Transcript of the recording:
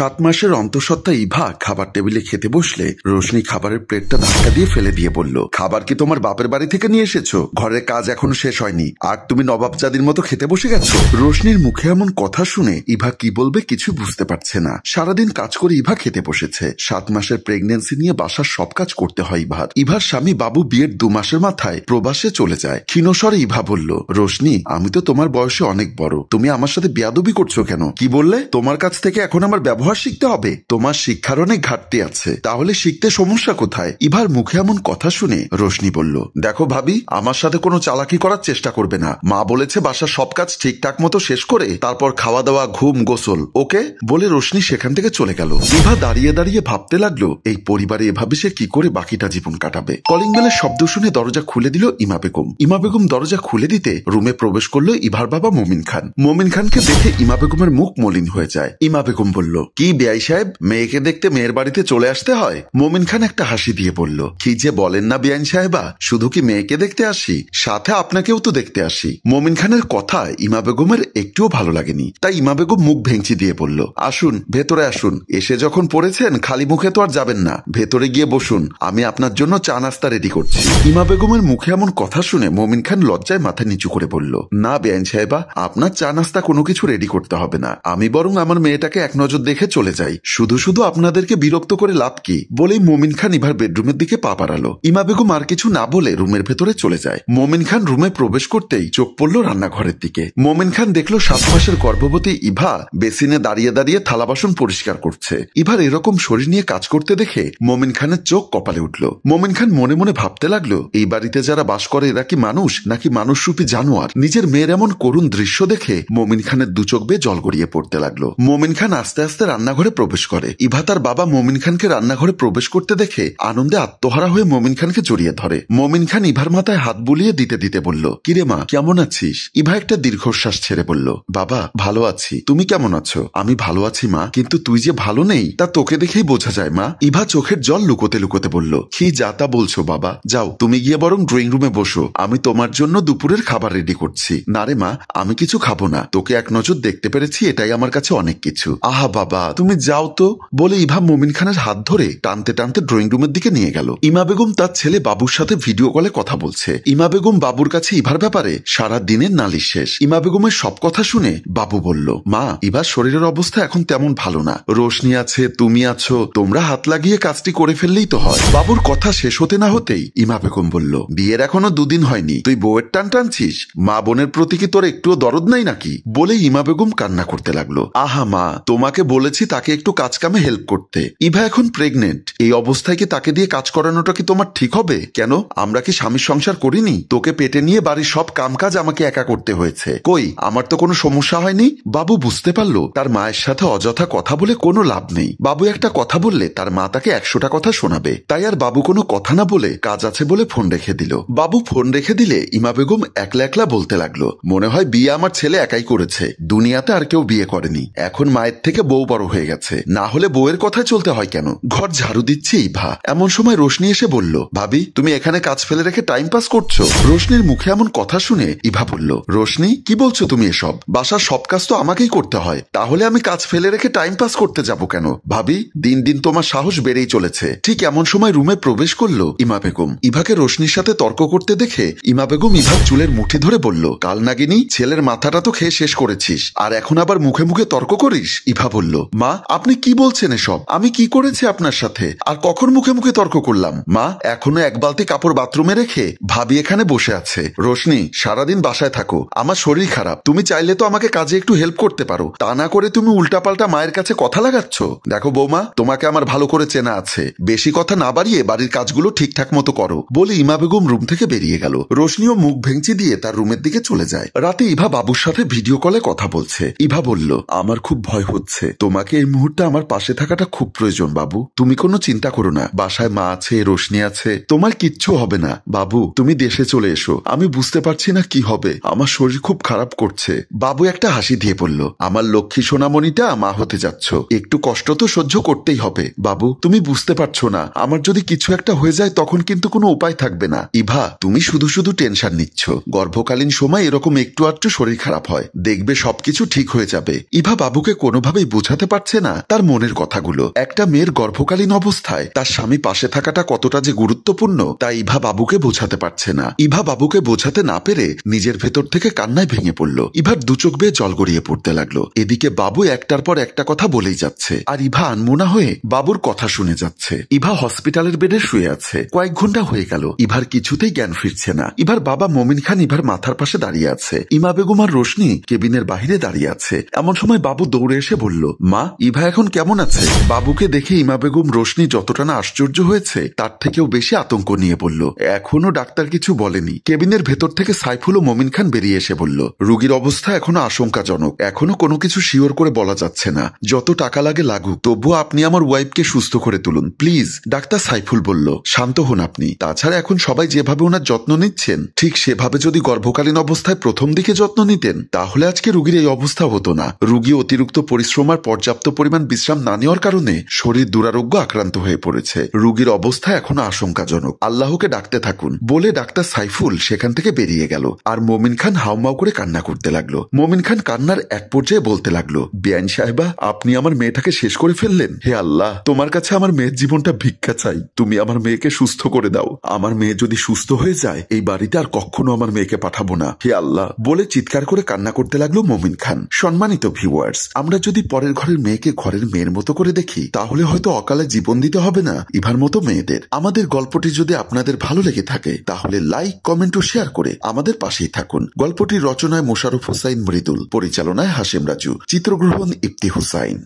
7 মাসের অন্তঃসত্ত্বা ইভা খাবার টেবিলে খেতে বসলে রোশনি খাবারের প্লেটটা ধাক্কা দিয়ে ফেলে দিয়ে বলল, খাবার কি তোমার বাপের বাড়ি থেকে নিয়ে এসেছো? ঘরের কাজ এখনো শেষ হয়নি আর তুমি নবাবজাদির মতো খেতে বসে গেছো। রোশনির মুখে এমন কথা শুনে ইভা কি বলবে কিছু বুঝতে পারছে না। সারাদিন কাজ করে ইভা খেতে বসেছে। 7 মাসের প্রেগনেন্সি নিয়ে বাসার সব কাজ করতে হয় ইভার। ইভার স্বামী বাবু বিয়ের 2 মাসের মাথায় প্রবাসে চলে যায়। ক্ষীণস্বরে ইভা বলল, রোশনি আমি তো তোমার বয়সে অনেক বড়, তুমি আমার সাথে বেয়াদবি করছো কেন? কি বললে? তোমার কাছ থেকে এখন আমার ব্যবহার শিখতে হবে? তোমার শিক্ষার অনেক ঘাটতি আছে, তাহলে শিখতে সমস্যা কোথায়? ইভার মুখে এমন কথা শুনে রোশনি বলল, দেখো ভাবি, আমার সাথে কোনো চালাকি করার চেষ্টা করবে না। মা বলেছে বাসার সব কাজ ঠিকঠাক মতো শেষ করে তারপর খাওয়া দাওয়া, ঘুম, গোসল, ওকে? বলে রোশনি সেখান থেকে চলে গেল। ইভা দাঁড়িয়ে দাঁড়িয়ে ভাবতে লাগলো এই পরিবারে এভাবে সে কি করে বাকিটা জীবন কাটাবে। কলিং বেলের শব্দ শুনে দরজা খুলে দিল ইমা বেগম। ইমা বেগম দরজা খুলে দিতে রুমে প্রবেশ করলো ইভার বাবা মমিন খান। মমিন খানকে দেখে ইমা বেগমের মুখ মলিন হয়ে যায়। ইমা বেগম বলল, কি বেয়াই সাহেব, মেয়েকে দেখতে মেয়ের বাড়িতে চলে আসতে হয়? মমিন খান একটা হাসি দিয়ে বলল, কি যে বলেন না বেআইন সাহেবা, শুধু কি মেয়েকে দেখতে আসি, সাথে আপনাকেও তো দেখতে আসি। মমিন খানের কথা ইমা বেগমের একটুও ভালো লাগেনি, তাই ইমা বেগম মুখ ভেঙচি দিয়ে বলল, আসুন ভেতরে আসুন, এসে যখন পড়েছেন খালি মুখে তো আর যাবেন না, ভেতরে গিয়ে বসুন, আমি আপনার জন্য চা নাস্তা রেডি করছি। ইমা বেগমের মুখে এমন কথা শুনে মমিন খান লজ্জায় মাথা নিচু করে বলল, না বেআইন সাহেবা, আপনার চা নাস্তা কোনো কিছু রেডি করতে হবে না, আমি বরং আমার মেয়েটাকে এক নজর দেখে চলে যাই, শুধু শুধু আপনাদেরকে বিরক্ত করে লাভ কি? বলেই মমিন খান ইভার বেডরুমের দিকে পা বাড়ালো। ইমা বেগম আর কিছু না বলে রুমের ভেতরে চলে যায়। মমিন খান রুমে প্রবেশ করতেই চোখ পড়ল রান্নাঘরের দিকে। মমিন খান দেখলো 7 মাসের গর্ভবতী ইভা বেসিনে দাঁড়িয়ে দাঁড়িয়ে থালা বাসন পরিষ্কার করছে। ইভার এরকম শরীর নিয়ে কাজ করতে দেখে মমিন খানের চোখ কপালে উঠল। মমিন খান মনে মনে ভাবতে লাগলো, এই বাড়িতে যারা বাস করে এরা কি মানুষ নাকি মানুষরূপী জানোয়ার? নিজের মেয়ের এমন করুণ দৃশ্য দেখে মমিন খানের দু চোখ বেয়ে জল গড়িয়ে পড়তে লাগলো। মমিন খান আস্তে আস্তে রান্নাঘরে প্রবেশ করে। ইভা তার বাবা মমিন খানকে রান্নাঘরে প্রবেশ করতে দেখে আনন্দে আত্মহারা হয়ে মমিন খানকে জড়িয়ে ধরে। মমিন খান ইভার মাথায় হাত বুলিয়ে দিতে দিতে বলল, কিরে মা, কেমন আছিস? ইভা একটা দীর্ঘশ্বাস ছেড়ে বলল, বাবা ভালো আছি, তুমি কেমন আছো? আমি ভালো আছি মা, কিন্তু তুই যে ভালো নেই তা তোকে দেখেই বোঝা যায় মা। ইভা চোখের জল লুকোতে লুকোতে বলল, কি যা তা বলছো বাবা, যাও তুমি গিয়ে বরং ড্রয়িং রুমে বসো, আমি তোমার জন্য দুপুরের খাবার রেডি করছি। না রে মা, আমি কিছু খাবো না, তোকে এক নজর দেখতে পেরেছি এটাই আমার কাছে অনেক কিছু। আহা বাবা তুমি যাও তো, বলে ইভা মমিন খানের হাত ধরে টানতে টানতে ড্রয়িং রুমের দিকে নিয়ে গেল। ইমা বেগম তার ছেলে বাবুর সাথে ভিডিও কলে কথা বলছে। ইমা বেগম বাবুর কাছে ইভার ব্যাপারে সারা দিনের নালিশ শেষ। ইমা বেগমের সব কথা শুনে বাবু বলল, মা ইভার শরীরের অবস্থা এখন তেমন ভালো না, রোশনি আছে, তুমি আছো, তোমরা হাত লাগিয়ে কাজটি করে ফেললেই তো হয়। বাবুর কথা শেষ হতে না হতেই ইমা বেগম বলল, বিয়ের এখনো 2 দিন হয়নি, তুই বউয়ের টান টানছিস? মা বোনের প্রতি কি তোর একটুও দরদ নাই নাকি? বলে ইমা বেগম কান্না করতে লাগলো। আহা মা, তোমাকে বলেছি তাকে একটু কাজ কামে হেল্প করতে। ইভা এখন প্রেগনেন্ট, এই অবস্থায় কি তাকে দিয়ে কাজ করানোটা কি তোমার ঠিক হবে? কেন, আমরা কি স্বামীর সংসার করিনি? তোকে পেটে নিয়ে বাড়ির সব কাম কাজ আমাকে একা করতে হয়েছে, কই আমার তো কোনো সমস্যা হয়নি। বাবু বুঝতে পারলো তার মায়ের সাথে অযথা কথা বলে কোনো লাভ নেই। বাবু একটা কথা বললে তার মা তাকে 100টা কথা শোনাবে, তাই আর বাবু কোনো কথা না বলে কাজ আছে বলে ফোন রেখে দিল। বাবু ফোন রেখে দিলে ইমা বেগম একলা একলা বলতে লাগলো, মনে হয় বিয়ে আমার ছেলে একাই করেছে, দুনিয়াতে আর কেউ বিয়ে করেনি, এখন মায়ের থেকে বউ বড় হয়ে গেছে, না হলে বউয়ের কথায় চলতে হয় কেন? ঘর ঝাড়ু দিচ্ছে ইভা, এমন সময় রোশনি এসে বলল, ভাবি তুমি এখানে কাজ ফেলে রেখে টাইম পাস করছো? রোশনির মুখে এমন কথা শুনে ইভা বলল, রোশনি কি বলছো তুমি এসব? বাসার সব কাজ তো আমাকেই করতে হয়, তাহলে আমি কাজ ফেলে রেখে টাইম পাস করতে যাব কেন? ভাবি দিন দিন তোমার সাহস বেড়েই চলেছে। ঠিক এমন সময় রুমে প্রবেশ করলো ইমা বেগম। ইভাকে রোশনির সাথে তর্ক করতে দেখে ইমা বেগম ইভার চুলের মুঠি ধরে বলল, কাল নাগিনী, ছেলের মাথাটা তো খেয়ে শেষ করেছিস, আর এখন আবার মুখে মুখে তর্ক করিস? ইভা বলল, মা আপনি কি বলছেন এসব? আমি কি করেছি আপনার সাথে, আর কখন মুখে মুখে তর্ক করলাম? মা এখনো 1 বালতি কাপড় বাথরুমে রেখে ভাবি এখানে বসে আছে। রোশনি সারাদিন বাসায় থাকো, আমার শরীর খারাপ, তুমি চাইলে তো আমাকে কাজে একটু হেল্প করতে পারো, তা না করে তুমি উল্টাপাল্টা মায়ের কাছে কথা লাগাচ্ছ। দেখো বৌমা, তোমাকে আমার ভালো করে চেনা আছে, বেশি কথা না বাড়িয়ে বাড়ির কাজগুলো ঠিকঠাক মতো করো। বলে ইমা বেগম রুম থেকে বেরিয়ে গেল। রোশনিও মুখ ভেঙচি দিয়ে তার রুমের দিকে চলে যায়। রাতে ইভা বাবুর সাথে ভিডিও কলে কথা বলছে। ইভা বলল, আমার খুব ভয় হচ্ছে, তোমাকে এই মুহূর্তে আমার পাশে থাকাটা খুব প্রয়োজন বাবু, তুমি কোনো চিন্তা করো না, বাসায় মা আছে, রোশনি আছে, তোমার কিচ্ছু হবে না। বাবু তুমি দেশে চলে এসো, আমি বুঝতে পারছি না কি হবে, আমার শরীর খুব খারাপ করছে। বাবু একটা হাসি দিয়ে বলল, আমার লক্ষ্মী সোনামণিটা মা হতে যাচ্ছ, একটু কষ্ট তো সহ্য করতেই হবে। বাবু তুমি বুঝতে পারছো না, আমার যদি কিছু একটা হয়ে যায় তখন কিন্তু কোনো উপায় থাকবে না। ইভা তুমি শুধু শুধু টেনশন নিচ্ছ, গর্ভকালীন সময় এরকম একটু আধটু শরীর খারাপ হয়, দেখবে সবকিছু ঠিক হয়ে যাবে। ইভা বাবুকে কোনোভাবেই বোঝাতে পারছে না তার মনের কথাগুলো। একটা মেয়ের গর্ভকালীন অবস্থায় তার স্বামী পাশে থাকাটা কতটা যে গুরুত্বপূর্ণ তা ইভা বাবুকে বোঝাতে পারছে না। ইভা বাবুকে বোঝাতে না পেরে নিজের ভেতর থেকে কান্নায় ভেঙে পড়ল। ইভার দু চোখ বেয়ে জল গড়িয়ে পড়তে লাগলো। এদিকে বাবু একটার পর একটা কথা বলেই যাচ্ছে আর ইভা আনমনা হয়ে বাবুর কথা শুনে যাচ্ছে। ইভা হসপিটালের বেডে শুয়ে আছে। কয়েক ঘন্টা হয়ে গেল, ইভার কিছুতেই জ্ঞান ফিরছে না। ইভার বাবা মমিন খান ইভার মাথার পাশে দাঁড়িয়ে আছে। ইমা বেগম আর রোশনি কেবিনের বাহিরে দাঁড়িয়ে আছে। এমন সময় বাবু দৌড়ে এসে বলল, মা, ইভা এখন কেমন আছে? বাবুকে দেখে ইমা বেগম রোশনি যতটা না আশ্চর্য হয়েছে তার থেকেও বেশি আতঙ্ক নিয়ে বলল, এখনো ডাক্তার কিছু বলেনি। কেবিনের ভেতর থেকে সাইফুল ও মমিন খান বেরিয়ে এসে বলল, রোগীর অবস্থা এখনো আশঙ্কাজনক, এখনো কোনো কিছু শিওর করে বলা যাচ্ছে না। যত টাকা লাগে লাগুক, তবুও আপনি আমার ওয়াইফকে সুস্থ করে তুলুন প্লিজ। ডাক্তার সাইফুল বলল, শান্ত হন আপনি। তাছাড়া এখন সবাই যেভাবে ওনার যত্ন নিচ্ছেন ঠিক সেভাবে যদি গর্ভকালীন অবস্থায় প্রথম দিকে যত্ন নিতেন তাহলে আজকে রোগীর এই অবস্থা হতো না। রোগী অতিরিক্ত পরিশ্রম আর পর্যাপ্ত পরিমাণ বিশ্রাম না নেওয়ার কারণে শরীর দুরারোগ্য আক্রান্ত হয়ে পড়েছে। রোগীর অবস্থা এখনো আশঙ্কাজনক, আল্লাহকে ডাকতে থাকুন বলে ডাক্তার সাইফুল সেখান থেকে বেরিয়ে গেল। আর মমিন খান হাউমাউ করে কান্না করতে লাগলো। মমিন খান কান্নার এক পর্যায়ে বলতে লাগলো, বেআইন সাহেবা, আপনি আমার মেয়েটাকে শেষ করে ফেললেন। হে আল্লাহ, তোমার কাছে আমার মেয়ের জীবনটা ভিক্ষা চাই, তুমি আমার মেয়েকে সুস্থ করে দাও। আমার মেয়ে যদি সুস্থ হয়ে যায় এই বাড়িতে আর কখনো আমার মেয়েকে পাঠাবো না, হে আল্লাহ বলে চিৎকার করে কান্না করতে লাগলো মমিন খান। সম্মানিত ভিউয়ার্স, আমরা যদি পরের ঘরের মেয়েকে ঘরের মেয়ের মতো করে দেখি তাহলে হয়তো অকালে জীবন দিতে হবে না ইভার মতো মেয়েদের। আমাদের গল্পটি যদি আপনাদের ভালো লেগে থাকে তাহলে লাইক, কমেন্ট ও শেয়ার করে আমাদের পাশেই থাকুন। গল্পটির রচনায় মোশাররফ হোসাইন মৃদুল, পরিচালনায় হাশেম রাজু, চিত্রগ্রহণ ইফতি হুসাইন।